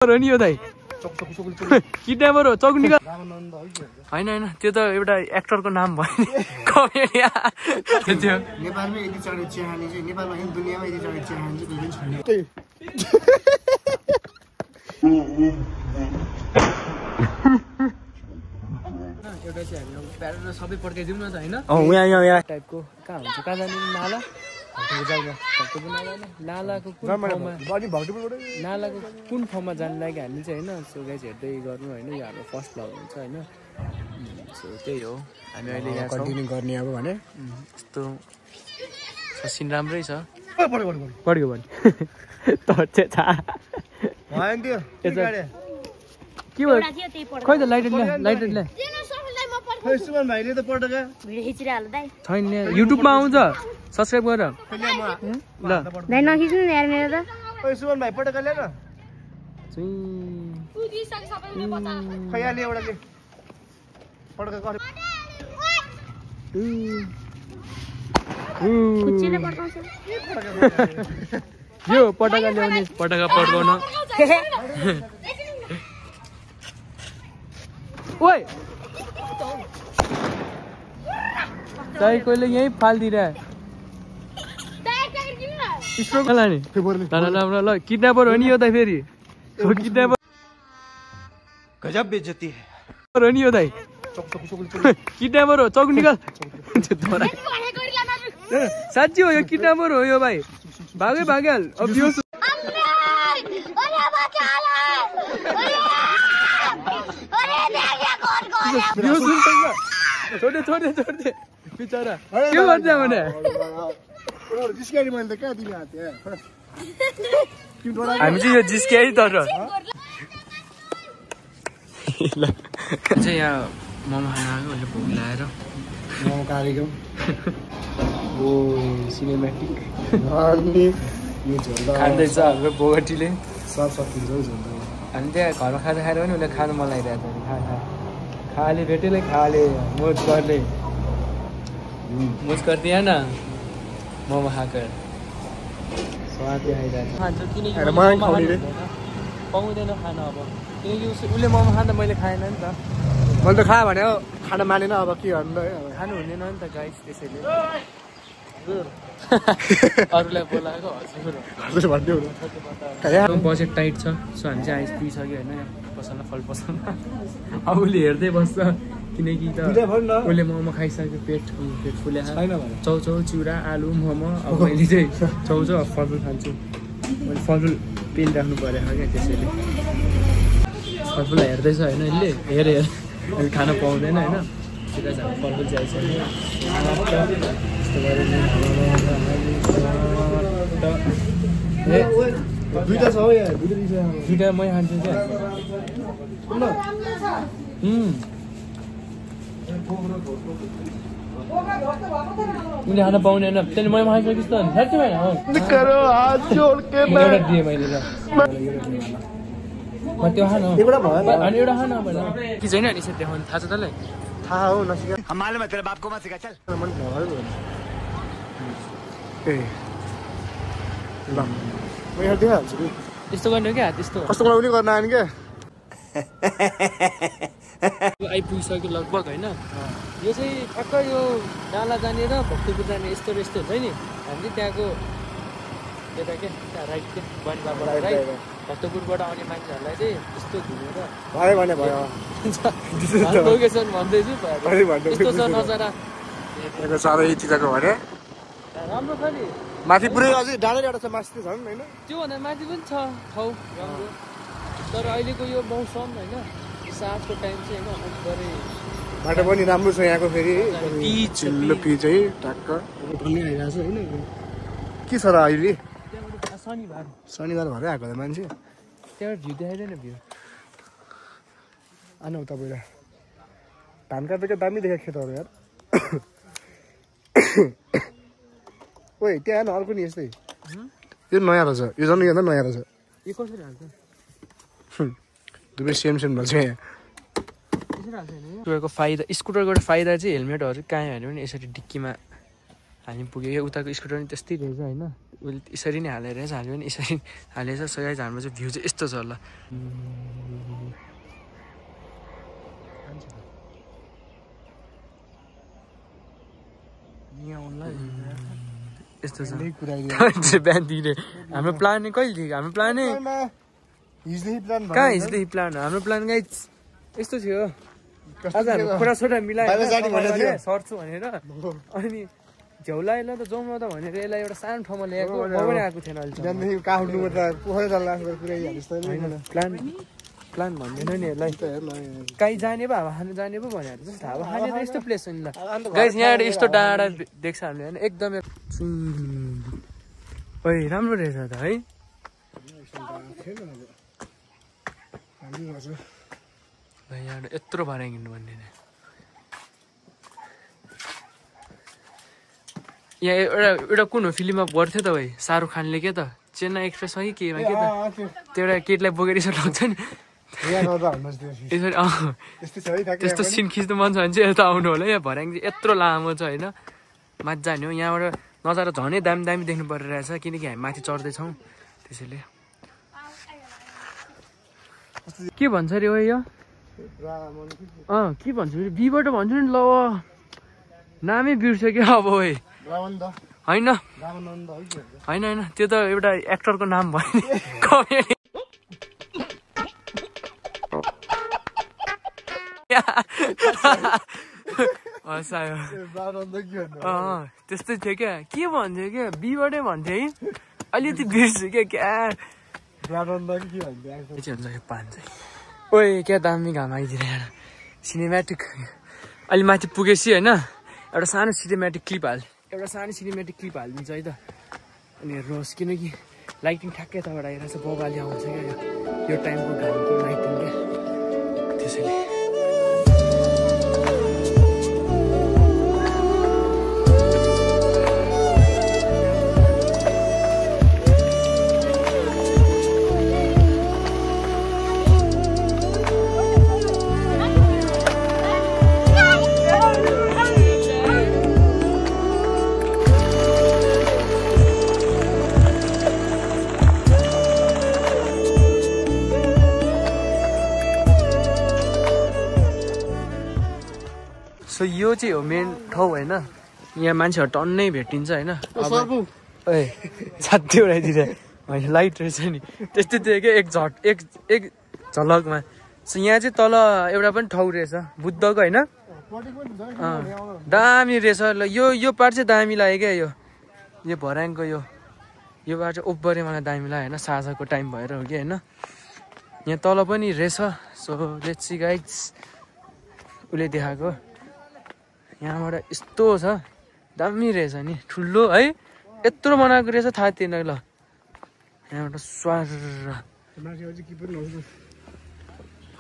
हो नि यो दाइ किडन्यापर हो चौक निकाल होइन होइन त्यो त एउटा एक्टरको नाम भयो नि कमेडिया त्यो नेपालमै यति चढे चिहानी चाहिँ नेपालमा हैन दुनियामा यति चढे चिहानी चाहिँ कुनै छैन एउटा चाहिँ हामी अब प्यारेर सबै पड्काइदिउँ न त होइन यहाँ टाइपको कहाँ हुन्छ कहाँ जाने नाला नालाको कुन नालाको कुन ठाउँमा जानु लागि हामी चाहिँ होइन सो गाइस हेर्दै गर्नु होइन यो हाम्रो फर्स्ट भ्लग हुन्छ होइन सो त्यही हो हामी अहिले यहाँ कन्टिन्यू गर्ने अब भने यस्तो सिन राम्रै छ पड्यो भने के भयो खै त लाइट ल्या सुमन भाइले त पटका भिडियो खिचिरहाल दाइ छैन युट्युबमा आउँछ सब्स्क्राइब गर ल दाइ नखिच्नु नि यार मेरो त ओइ सुमन भाइ पटका ल्याएर खैयाले एउटा के पटका गरे खुच्चिले पड्काउँछ यो पटका ल्याउने पटका पड्काउन ओइ दाइ कहिले यहीँ फालिदिइरह ल किडन्यापर हो नि यो दाइ फेरि किडन्यापर गजब बेइज्जती है हो नि यो दाइ किडन्यापर हो चौक निकाल साँच्ची हो यो किडन्यापर हो यो भाइ भागिहाल अब छोडे बिचरा के भन्छ भने जिस्क्यारी मैले त कहाँ दिने हात हामी चाहिँ यो जिस्क्याई तर चाहिँ यहाँ मोमो खाना आयो अहिले भोक लगाएर मोमो कार्यक्रम ओ सिनेमेटिक खाँदैछ हाम्रो बोगटीले सब सकिन्छ हौ झन् हामी त्यहाँ घरमा खाजा खाएर पनि उसले खानु मन लागिरहेको छ खाले भेटेले खाले मोज गरिदिए न मोमो खाकर स्वाद आइरहेको खान्छ किनकि पाउँदैन खाना अब किनकि उसले मोमो खाँदा मैले खाएन नि त मैले त खाएँ भने खाना मानेन अब के गर्नु है खानु हुँदैन नि त गाइस त्यसैले अरूलाई बोलाएको हजुर बजेट टाइट छ सो हामी चाहिँ आइपुगिसक्यो होइन पसलमा फल पसलमा अब उसले हेर्दै बस्छ किनकि त उसले मोमो खाइसक्यो पेट फुले चाउचाउ चिउरा आलु मोमो अब मैले चाहिँ चाउचाउ फलफुल खान्छु मैले फलफुल पेन राख्नु पऱ्यो क्या त्यसैले फलफुल हेर्दैछ होइन यसले हेर अहिले खान पाउँदैन होइन त्यता चाहिँ फलफुल चाहिँ आइसक्यो दुईटा छ हौ यहाँ दुईटा मै खान्छु क्या उनीहरूले खान पाउँदैन त्यसले मै खाइसकिस् त साँच्चै भएन एउटा दिएँ मैले त त्यो खान अनि एउटा खान कि छैन नि यसरी देखाउनु थाहा छ तँलाई थाहा हो नसिका मालूम है तेरे बाप को मत सिखा चल ए ल म यहाँ देखाइहाल्छु कि यस्तो गर्ने क्या त्यस्तो कस्तो मलाई पनि गर्न आएन क्या आइपुगिसक्यो लगभग होइन यो चाहिँ ठक्क यो डाला जाने र भक्तपुर जाने यस्तो यस्तो हुन्छ नि हामी चाहिँ त्यहाँको यता क्या त्यहाँ राइट क्या बनिपाबाट राइट भक्तपुरबाट आउने मान्छेहरूलाई चाहिँ यस्तो घुमेर भयो भने भयो लोकेसन भन्दैछु यस्तो छ नजरा साह्रै चिताको भने राम्रो छ नि माथि पुरै अझै डाँडै एउटा छ माथि त झन् होइन त्योभन्दा माथि पनि छ ठाउँ राम्रो तर अहिलेको यो मौसम होइन साँझको टाइम चाहिँ होइन एकदमै बाटो पनि राम्रो छ यहाँको फेरि चिल्लो पिच है टक्क आइरहेको छ होइन के छ र अहिले शनिबार भएरै आएको त मान्छे त्यहाँबाट भ्यू देखाइँदैन भ्यू आनु तपाईँ धान काटेको दामी देखाएको खेतहरू यार ओइ त्यहाँ हेर्न अर्को नि यस्तै यो नयाँ रहेछ यो झन् यो नयाँ रहेछ यो कसरी हाल्छ दुवै सेम भन्छ यहाँ स्कुटरको फाइदा स्कुटरको फाइदा चाहिँ हेलमेटहरू कहाँ हाल्यो भने यसरी डिक्कीमा हाल्नु पुग्यो यो उताको स्कुटर नि त्यस्तै रहेछ होइन उसले यसरी नै हालेर रहेछ हामीले पनि यसरी हालेछ सो गाइज हाम्रो चाहिँ भ्यू चाहिँ यस्तो छ ल यस्तो छ बिहान दिने हाम्रो प्लान कहिले थियो हाम्रो प्लान कहाँ हिजोदेखि प्लान हाम्रो प्लान गाइज यस्तो थियो आज हाम्रो छोराछोरा मिलाएर सर्छु भनेर अनि झ्याउलाई ल त जाउँ न त भनेर यसलाई एउटा सानो ठाउँमा ल्याएको म पनि आएको थिएन अहिले प्लान भन्दैन नि यसलाई कहीँ जाने पो हावा खानु जाने पो भनेर जस्तो हावा खाने त यस्तो प्लेस हो नि ल गाइस यहाँबाट यस्तो डाँडा देख्छ हामीले होइन एकदमै ओइ राम्रो रहेछ त है यहाँबाट यत्रो भाडा हिँड्नु भन्ने यहाँ एउटा कुन हो फिल्ममा पर्थ्यो त भाइ शाहरुख खानले के त चेन्नाई एक्सप्रेस हो कि केमा के त त्यो एउटा केटीलाई बोकेर यसो लग्छ नि त्यस्तो सिन खिच्नु मन छ भने चाहिँ यता आउनु होला यहाँ भर्याङ चाहिँ यत्रो लामो छ होइन माथि जाने हो यहाँबाट नजारा झनै दामी दामी देख्नु परिरहेछ किनकि हामी माथि चढ्दैछौँ त्यसैले के भन्छ अरे हो यो के भन्छ बीबाट भन्छु नि ल नामै बिर्स्यो क्या अब होइन होइन त्यो त एउटा एक्टरको नाम भयो नि कमेडी त्यस्तै थियो क्या के भन्थ्यो क्या बीबाटै भन्थ्यो है अलिकति बिर्स्यो क्या ओए क्या दामी घाम आइदिएर सिनेमेटिक अलि माथि पुगेपछि होइन एउटा सानो सिनेमेटिक क्लिप हालिदिन्छ है त अनि हेर्नुहोस् किनकि लाइटिङ ठ्याक्कै यताबाट आइरहेछ बबाले आउँछ क्या यो टाइमको घामको लाइटिङ क्या त्यसैले सो यो चाहिँ हो मेन ठाउँ होइन यहाँ मान्छेहरू टन्नै भेटिन्छ होइन ए छाती उडाइदिएर होइन लाइट रहेछ नि त्यस्तै थियो क्या एक झलकमा सो यहाँ चाहिँ तल एउटा पनि ठाउँ रहेछ बुद्धको होइन दामी रहेछ ल यो पार्ट चाहिँ दामी लाग्यो क्या यो भर्याङको यो पार्ट चाहिँ ओभरै मलाई दामी लाग्यो होइन साँझको टाइम भएर हो कि होइन यहाँ तल पनि रहेछ सो लेट्स सी गाइज उसले देखाएको यहाँबाट यस्तो छ दामी रहेछ नि ठुलो है यत्रो बनाएको रहेछ थाहा थिएन ल यहाँबाट स्वार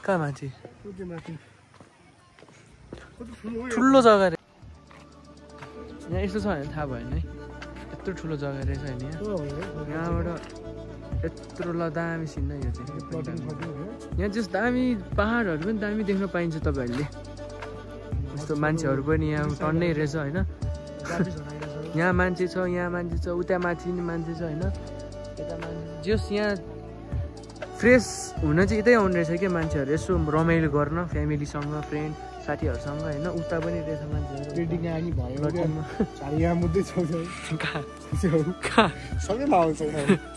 कहाँ माथि ठुलो जग्गा यहाँ यस्तो छ भने थाहा भएन है यत्रो ठुलो जग्गा रहेछ होइन यहाँबाट यत्रो ल दामी सिन यो चाहिँ यहाँ जस्तो दामी पहाडहरू पनि दामी देख्न पाइन्छ तपाईँहरूले यस्तो मान्छेहरू पनि यहाँ टन्नै रहेछ होइन यहाँ मान्छे छ उता माथि नि मान्छे छ होइन यता मान्छे जस यहाँ फ्रेस हुन चाहिँ यतै आउने रहेछ क्या मान्छेहरू यसो रमाइलो गर्न फ्यामिलीसँग फ्रेन्ड साथीहरूसँग होइन उता पनि रहेछ मान्छेहरू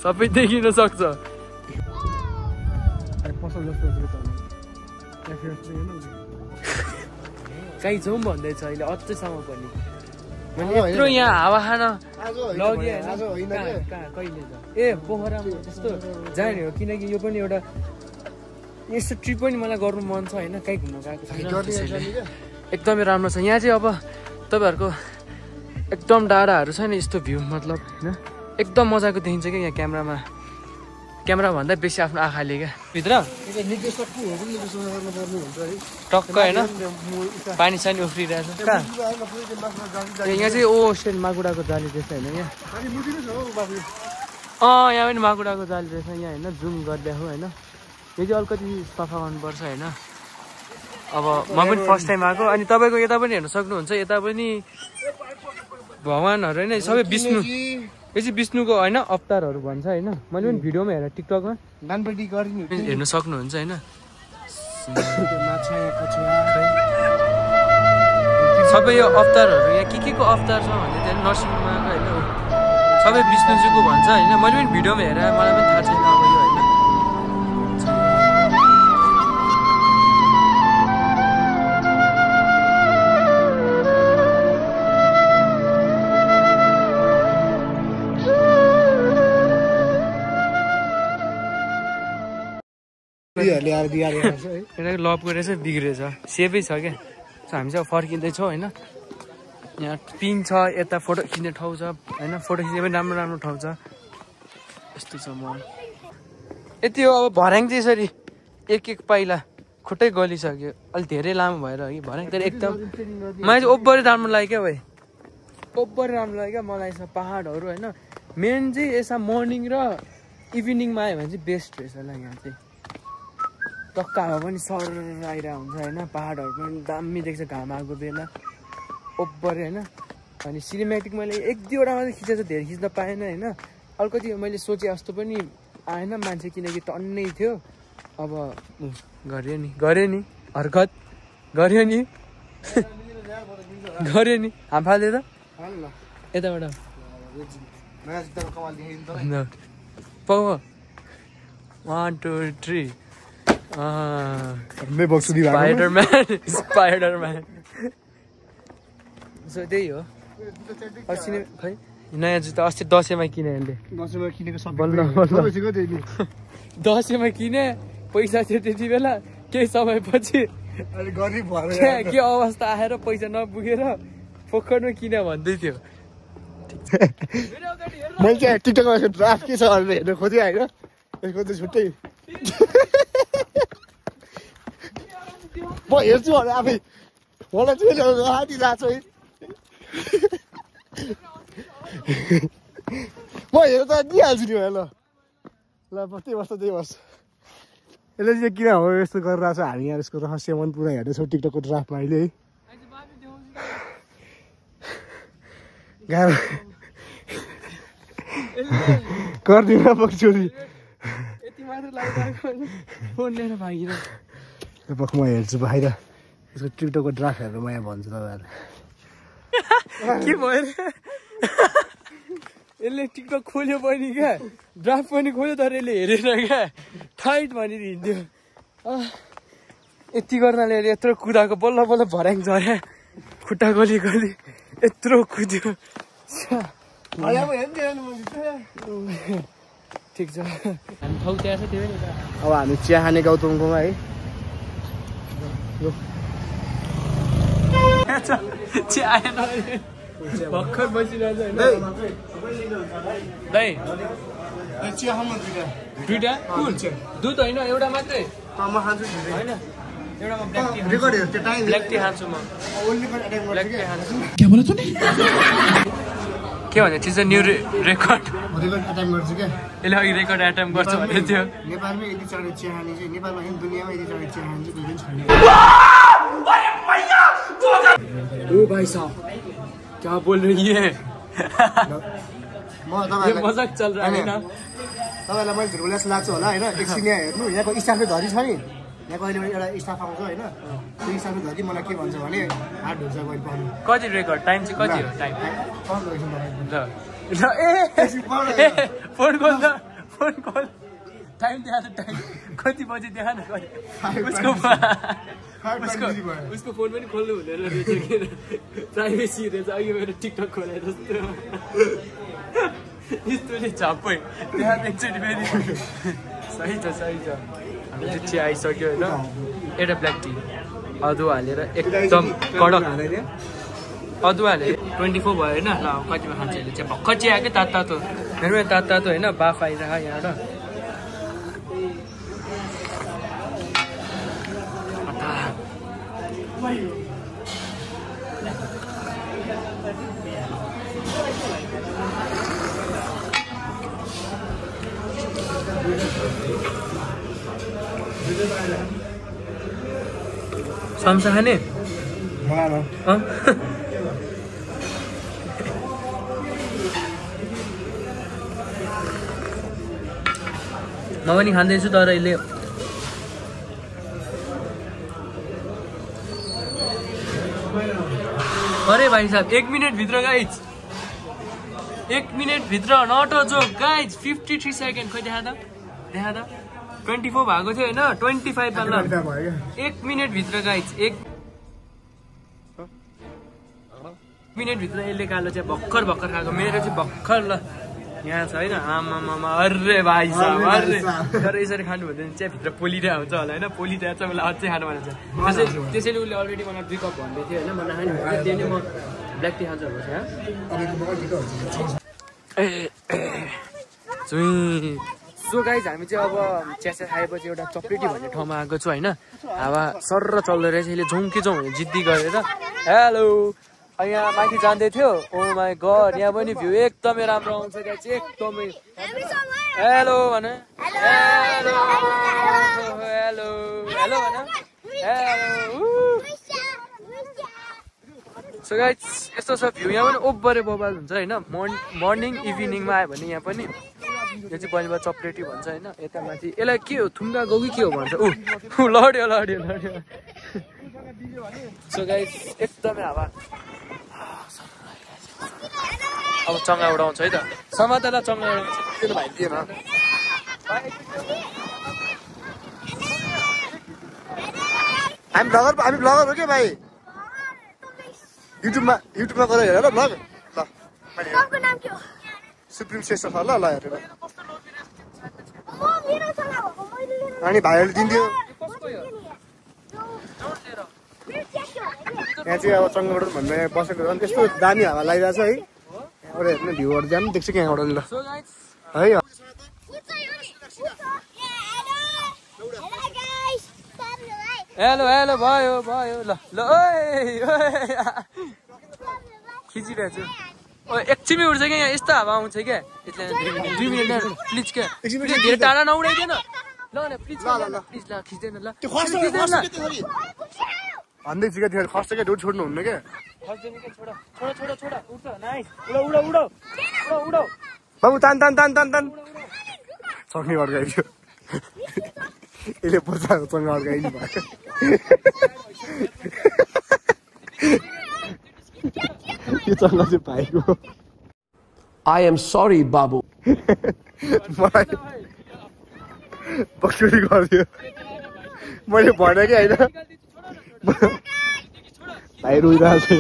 सबै देखिन सक्छ कहीँ जाउँ भन्दैछ अहिले अझैसम्म पनि मैले यत्रो यहाँ हावा खान लगेँ कहिले त ए पोखरामा त्यस्तो जाने हो किनकि यो पनि एउटा यस्तो ट्रिप पनि मलाई गर्नु मन छ होइन कहीँ घुम्न गएको छैन एकदमै राम्रो छ यहाँ चाहिँ अब तपाईँहरूको एकदम डाँडाहरू छ नि यस्तो भ्यू मतलब होइन एकदम मजाको देखिन्छ क्या यहाँ क्यामेरा भन्दा बेसी आफ्नो आँखाले क्या भित्र टक्क होइन पानी सानी उफ्रिरहेछ कहाँ यहाँ चाहिँ सेल माकुराको जाली रहेछ होइन यहाँ यहाँ पनि माकुराको जाली रहेछ यहाँ होइन जुम गरिदिएको होइन यो चाहिँ अलिकति सफा गर्नुपर्छ होइन अब म पनि फर्स्ट टाइम आएको अनि तपाईँको यता पनि हेर्न सक्नुहुन्छ यता पनि भगवान्हरू होइन सबै विष्णु यो चाहिँ विष्णुको होइन अवतारहरू भन्छ होइन मैले पनि भिडियोमा हेरेँ टिकटकमा दानपेटी गरिदिनु हेर्न सक्नुहुन्छ होइन सबै यो अवतारहरू यहाँ के को अवतार छ भने त्यहाँ नरसिंहमा होइन सबै विष्णुजीको भन्छ होइन मैले पनि भिडियोमा हेरेँ मलाई पनि थाहा छैन अब यो होइन लभ गरेर चाहिँ बिग्रेछ सेफै छ क्या हामी चाहिँ फर्किँदैछौँ होइन यहाँ पिङ छ यता फोटो खिच्ने ठाउँ छ होइन फोटो खिच्ने पनि राम्रो राम्रो ठाउँ छ यस्तो छ म यति हो अब भर्याङ चाहिँ यसरी एक पाइला खुट्टै गलिसक्यो अलिक धेरै लामो भएर कि भर्याङ तर एकदम मलाई चाहिँ ओभरै राम्रो लाग्यो क्या भाइ ओभरै राम्रो लाग्यो क्या मलाई यसमा पाहाडहरू होइन मेन चाहिँ यसमा मर्निङ र इभिनिङमा आयो भने चाहिँ बेस्ट रहेछ होला यहाँ चाहिँ टक्क हावा पनि सर आइरहेको हुन्छ होइन पाहाडहरू पनि दामी देख्छ घाम आएको बेला ओभरै होइन अनि सिनेमेटिक मैले एक दुईवटा मात्रै खिचेर धेरै खिच्न पाएन होइन अलिकति मैले सोचे जस्तो पनि आएन मान्छे किनकि टन्नै थियो अब गऱ्यो नि हरकत गऱ्यो नि गऱ्यो नि हाम फाल्यो त यताबाट पाउ 1 2 3 Spider-Man सो त्यही हो अस्ति नै खै नयाँ जुत्ता अस्ति दसैँमा किने अहिले दसैँमा किने पैसा थियो त्यति बेला केही समयपछि के अवस्था आएर पैसा नपुगेर पोखरमा किने भन्दै थियो मैले चाहिँ टिकटकमा ड्राफ्ट के छ भनेर हेर्नु खोजेँ होइन यसको चाहिँ छुट्टै म हेर्छु भने आफै मलाई चाहिँ हाती लाग्छ है म हेर्नु त दिइहाल्छु नि ल ल त्यही बस्छ यसले चाहिँ किन हो यस्तो गरिरहेको छ हामी यहाँ यसको रहस्य मन पुरा हेर्दैछौँ टिकटकको ड्राफ्टमा अहिले है गाह्रो गरिदिनु पक्छौरी फोन लिएर भागिर म हेर्छु बाहिर यसको टिकटकको ड्राफ्ट हेरेर म यहाँ भन्छु तपाईँहरू के भयो यसले टिकटक खोल्यो पनि क्या ड्राफ्ट पनि खोल्यो तर यसले हेरेन क्या टाइट भनेर हिँड्थ्यो यति गर्नाले यत्रो कुदाएको बल्ल बल्ल भर्याङ झऱ्या खुट्टा गली यत्रो कुद्यो ठिक छ हामी ठाउँ त्यहाँ छ त्यो अब हामी चिया खाने गौतमकोमा है चिया आएन भर्खर बसिरहेछ होइन चिया खानु दुइटा दुध होइन एउटा मात्रै म खान्छु होइन एउटामा ब्ल्याक टी खान्छु म ब्ल्याक टी खान्छु के भने त्यो चाहिँ न्यू रेकर्ड एटेम्प गर्छु क्या यसले अघि रेकर्ड एटेम्प गर्छ भने थियो नेपालमै यति चढे चिया खाने चाहिँ नेपालमा होइन दुनियाँमा यति चढे चिया खाने चाहिँ दुई दिन छैन ओ भाइ साहब क्या बोल रही है म तपाईँलाई मजाक चल रहा है ना तपाईँलाई मैले झुरुला जस्तो लाग्छ होला होइन एकछिन यहाँ हेर्नु यहाँको स्टाफले धरी छ नि यहाँको अहिले एउटा स्टाफ आउँछ होइन त्यो स्टाफले धरी मलाई के भन्छ भने हात ढुल्छ गएर पाउनु कति रेकर्ड टाइम चाहिँ कति हो टाइम फोन कल टाइम देखा त टाइम कति बजे देखा न उसको फोन पनि खोल्नु हुँदैन रहेछ किन प्राइभेसी रहेछ अघि मेरो टिकटक खोले जस्तो यस्तोले झापै त्यहाँ एकचोटि फेरि सही छ हामीले चिया आइसक्यो होइन एउटा ब्ल्याक टी अदुवा हालेर एकदम कडक अदुवा हालेर 24 भयो होइन ल कतिमा खान्छ यसले चाहिँ भर्खर चिया आएको तातो मेरो तातो होइन बाफ आइरह यहाँबाट समसा खाने म पनि खाँदैछु तर यसले अरे भाइ साहब 1 मिनट भित्र गाइज 1 मिनट भित्र नट जो गाइज 53 सेकेन्ड खोइ देखा त 24 भएको थियो होइन 25 मा ल 1 मिनट भित्र गाइज 1 मिनट भित्र यसले कालो चाहिँ भर्खर खाएको मेरो चाहिँ भर्खर ल यहाँ छ होइन आमामा अरे भाइ साहब अरे तर यसरी खानु भन्दैन चाहिँ भित्र पोलिरहेको हुन्छ होला होइन पोलिरहेको छ उसलाई अझै खानु भनेको छ त्यसैले उसले अलरेडी मलाई 2 कप भन्दै थियो होइन म नखाने त्यही नै म ब्ल्याक टी खान्छु भनेको सो गाइज हामी चाहिँ अब चिया खाएपछि एउटा चक्लेटी भन्ने ठाउँमा आएको छु होइन हावा सर्र चल्दो रहेछ यसले जाउँ कि जाउँ भने जिद्दी गरेर हेलो यहाँ माथि जाँदै थियो ओ माई गड यहाँ पनि भ्यू एकदमै राम्रो आउँछ त्यहाँ चाहिँ एकदमै हेलो भन हेलो हेलो हेलो भन हेलो सो गाइज यस्तो छ भ्यू यहाँ पनि ओभरै बबाल हुन्छ होइन मर्निङ इभिनिङमा आयो भने यहाँ पनि यो चाहिँ बलिबा चक्लेटी भन्छ होइन यता माथि यसलाई के हो थुङ्गा गौ कि के हो भन्छ ऊ लड्यो सो गाइज एकदमै हावा अब चङ्गा उडाउँछ है त समातेलाई चङ्गा उडाउँछ त्यो भाइ दिएन हामी ब्लगर हो क्या भाइ युट्युबमा गएर हेर ल ब्लग ल सुप्रिम श्रेष्ठ छ ल हेरेर अनि भाइहरूले दिन्थ्यो यहाँ चाहिँ अब चङ्गाबाट भन्ने बसेको झन् त्यस्तो दामी हावा लागिरहेको छ है यहाँबाट हेर्ने भ्यूहरू जानु देख्छ कि यहाँबाट ल है हेलो हेलो भयो ल खिचिरहेको छु एकछिनमै उठ्छ क्या यहाँ यस्तो हावा आउँछ क्या 2 मिनट प्लिज क्या धेरै टाढा नउडाइदिएन ल प्लिज ल खिच्दैन ल भन्दैछु क्या त्यो खर्च क्या ढुट छोड्नुहुन्न क्या बाबु तान सक्ने अड्काइदियो यसले बच्चाहरूसँग अड्काइदिनु भएको यो चङ्गा चाहिँ भाइको I am sorry, बाबु मलाई बक्सुरी गरिदियो मैले भने कि होइन भाइ रोइरहेको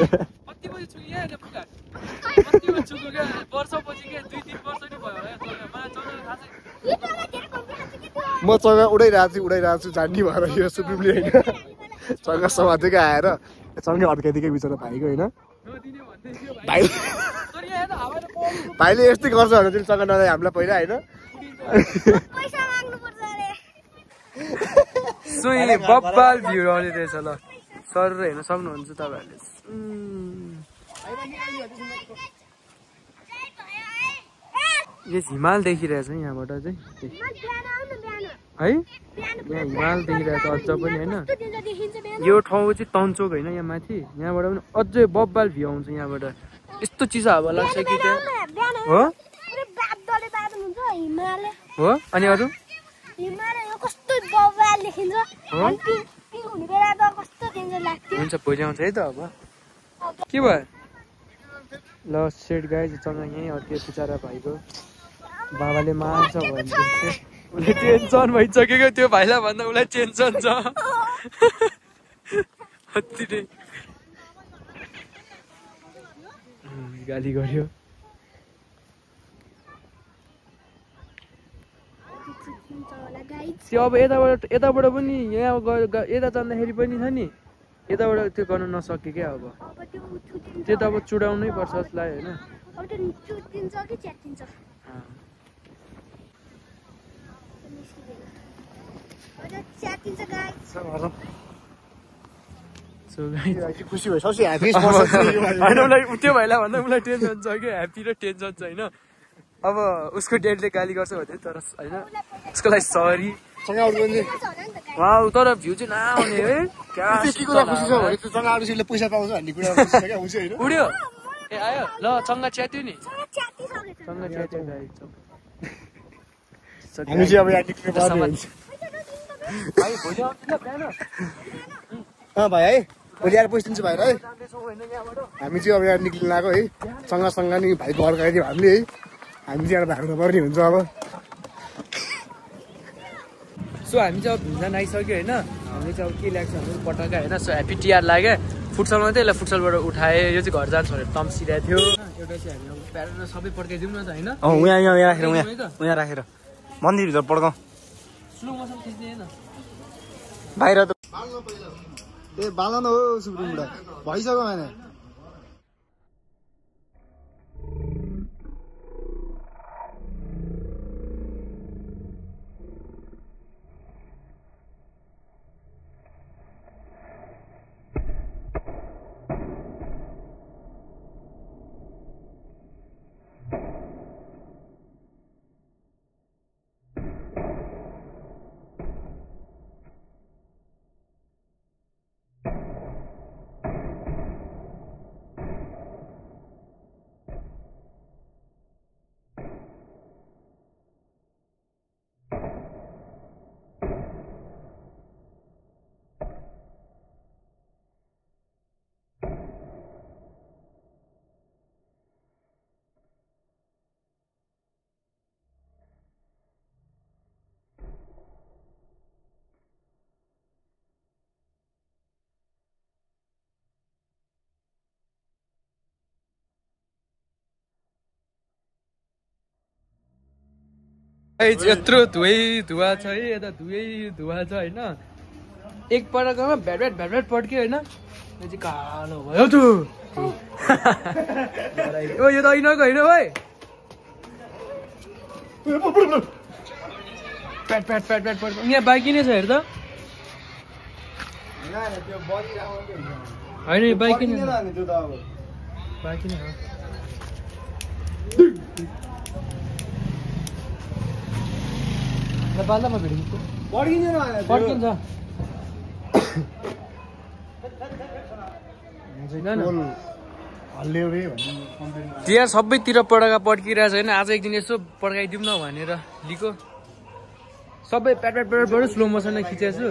म चङ्गा उडाइरहेको छु जान्ने भएर यो सुप्रिमले होइन चङ्गा समातेकै आएर चङ्गा अड्काइदिएकै बिचरा भाइको होइन भाइले यस्तै गर्छ भने चाहिँ चङ्गा नदाइ हामीलाई पहिला होइन सुई बब्बाल भ्यू आउने रहेछ ल सर हेर्न सक्नुहुन्छ तपाईँहरूले यो हिमाल देखिरहेछ यहाँबाट चाहिँ है यहाँ हिमाल देखिरहेछ अझ पनि होइन यो ठाउँ चाहिँ तन्चोक होइन यहाँ माथि यहाँबाट पनि अझै बब्बाल भ्यू आउँछ यहाँबाट यस्तो चिसो हावा लाग्छ कि त्यहाँ हो अनि अरू हुन्छ भोलि आउँछ है त अब के भयो ल सेट गाई चङ्गा यहीँ अड्कियो बिचरा भाइको बाबाले मार्छ भन्छ उसले टेन्सन भइसकेको त्यो भाइलाई भन्दा उसलाई टेन्सन छ अति नै गाली गर्यो त्यो अब यताबाट पनि यहाँ यता जाँदाखेरि पनि छ नि यताबाट त्यो गर्न नसके क्या अब त्यो त अब चुडाउनै पर्छ जसलाई होइन खुसी भयो सबसे ह्याप्पी होइन उसलाई त्यो भाइलाई भन्दा उसलाई टेन्सन छ क्या ह्याप्पी र टेन्सन छ होइन अब उसको डेडले गाली गर्छ भने तर होइन उसको लागि सरी तर भ्यू चाहिँ नआउने है पैसा पाउँछ भन्ने कुरा उड्यो ए आयो ल चङ्गा च्यात्यो नि चङ्गा च्यात्यो हामी चाहिँ अब यहाँ निक्लिनु पर्ने हुन्छ भाइ भोलि आउँछ ल बिहान भाइ है भोलि आएर पसिदिन्छु भाइ है हामी चाहिँ अब यहाँ निक्लिनु लाग्यो है सँगसँग नि भाइको घर गइदियो हामीले है हामी चाहिँ यहाँ भाग्नु पर्ने हुन्छ अब सो हामी चाहिँ अब घुम्न आइसक्यो होइन हामीले चाहिँ अब के ल्याएको छ भने पटाका होइन सो ह्याप्पी टिआर लाग्यो फुटसलमा चाहिँ यसलाई फुटसलबाट उठाएँ यो चाहिँ घर जान्छ भनेर तम्सिरहेको थियो एउटा चाहिँ हामी अब प्यारेर सबै पड्काइदिउँ न त होइन यहाँ राखेर मन्दिरभित्र पड्काउँ स्लो मोसन खिच्ने होइन बाहिर त ए बाल न हो सुब्रु बुढा भइसक्यो भने यत्रो धुवा छ है यता धुवा छ होइन एक पटकमा भ्याट भ्याट पड्क्यो होइन यो चाहिँ कालो भयो त ओ यो त ऐनाको होइन भाइ प्याट पड्क्यो यहाँ बाइक नै छ हेर त होइन यो बाइक नै बाल्दामा भेटिन्छ पड्किन्छ त्यहाँ सबैतिर पड्का पड्किरहेको छ होइन आज एक दिन यसो पड्काइदिउँ न भनेर लिएको सबै प्याट स्लो मोसनमा खिचेको छु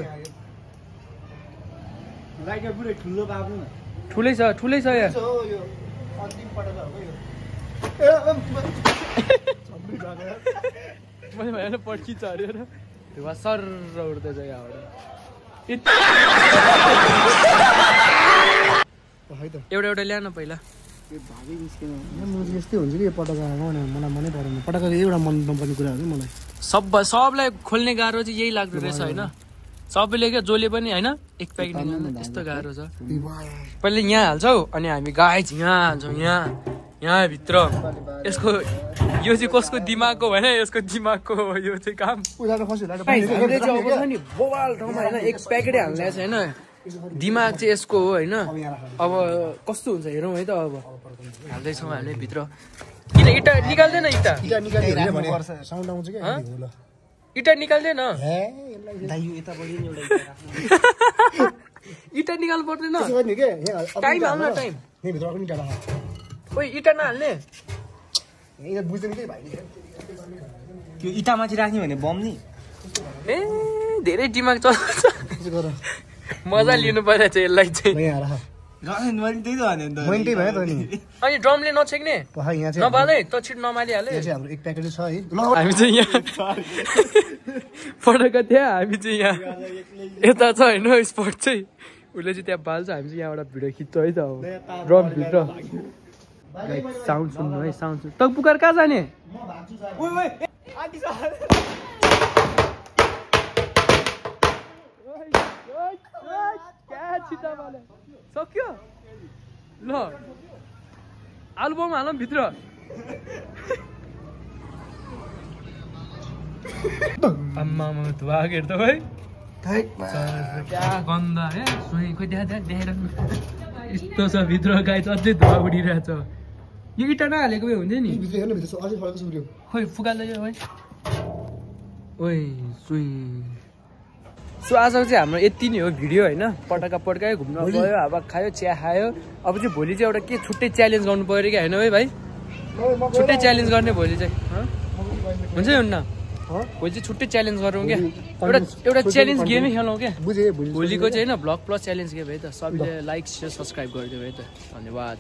ठुलै छ यहाँ मैले भएन पड्किन्छ अरे धुवा सर उड्दैछ यहाँबाट एउटा ल्याउन पहिला यस्तै हुन्छ कि पटका मलाई मनै परेन पटका एउटा मन नपर्ने कुरा हो कि मलाई सबलाई खोल्ने गाह्रो चाहिँ यही लाग्दो रहेछ होइन सबैले क्या जसले पनि होइन एक प्याकेट यस्तो गाह्रो छ पहिले यहाँ हाल्छौ अनि हामी गाइज यहाँ हाल्छौँ यहाँभित्र यसको यो चाहिँ कसको दिमागको होइन यसको दिमागको हो यो चाहिँ काम बोवाल ठाउँमा होइन एक प्याकेटै हाल्ने छैन दिमाग चाहिँ यसको हो होइन अब कस्तो हुन्छ हेरौँ है त अब हाल्दैछौँ हामीले भित्र किन इँटा निकाल्दैन इँटा निकाल्दैन इँटा निकाल्नु पर्दैन टाइम हाल्नु टाइम ओइ इँटा नहाल्ने इँटा माथि राख्ने भने बम नि ए धेरै दिमाग चल्छ मजा लिनु पर्छ चाहिँ यसलाई चाहिँ अनि ड्रमले नछेक्ने नबाले त छिट नमालिहाले हामी चाहिँ यहाँ पटका त्यहाँ हामी चाहिँ यहाँ यता छ होइन स्पट चाहिँ उसले चाहिँ त्यहाँ बाल्छ हामी चाहिँ यहाँबाट भिडियो खिच्छ है त अब ड्रमभित्र साउन्ड सुन्नु है साउन्ड सुन्नु तक पुकार कहाँ जाने सक्यो ल आलुबम हालौँ भित्र आम्मा धुवा हेर त भाइ क्या गन्दा है सुई खोइ देखाएर यस्तो छ भित्र गाई चाहिँ अझै धुवा उडिरहेछ यो इँटा नहालेको भए हुन्थ्यो नि खोइ फुकाल्दै भाइ ओइ सुई सो आजको चाहिँ हाम्रो यति नै हो भिडियो होइन पटका पड्कायो घुम्न गयो हावा खायो चिया खायो अब चाहिँ भोलि चाहिँ एउटा के छुट्टै च्यालेन्ज गर्नु पऱ्यो कि होइन है भाइ छुट्टै च्यालेन्ज गर्ने भोलि चाहिँ हुन्छ हुन्न भोलि चाहिँ छुट्टै च्यालेन्ज गरौँ क्या एउटा च्यालेन्ज गेमै खेलौँ क्या बुझेँ भोलिको चाहिँ होइन ब्लग प्लस च्यालेन्ज गेम है त सबैले लाइक सेयर सब्सक्राइब गरिदियो है त धन्यवाद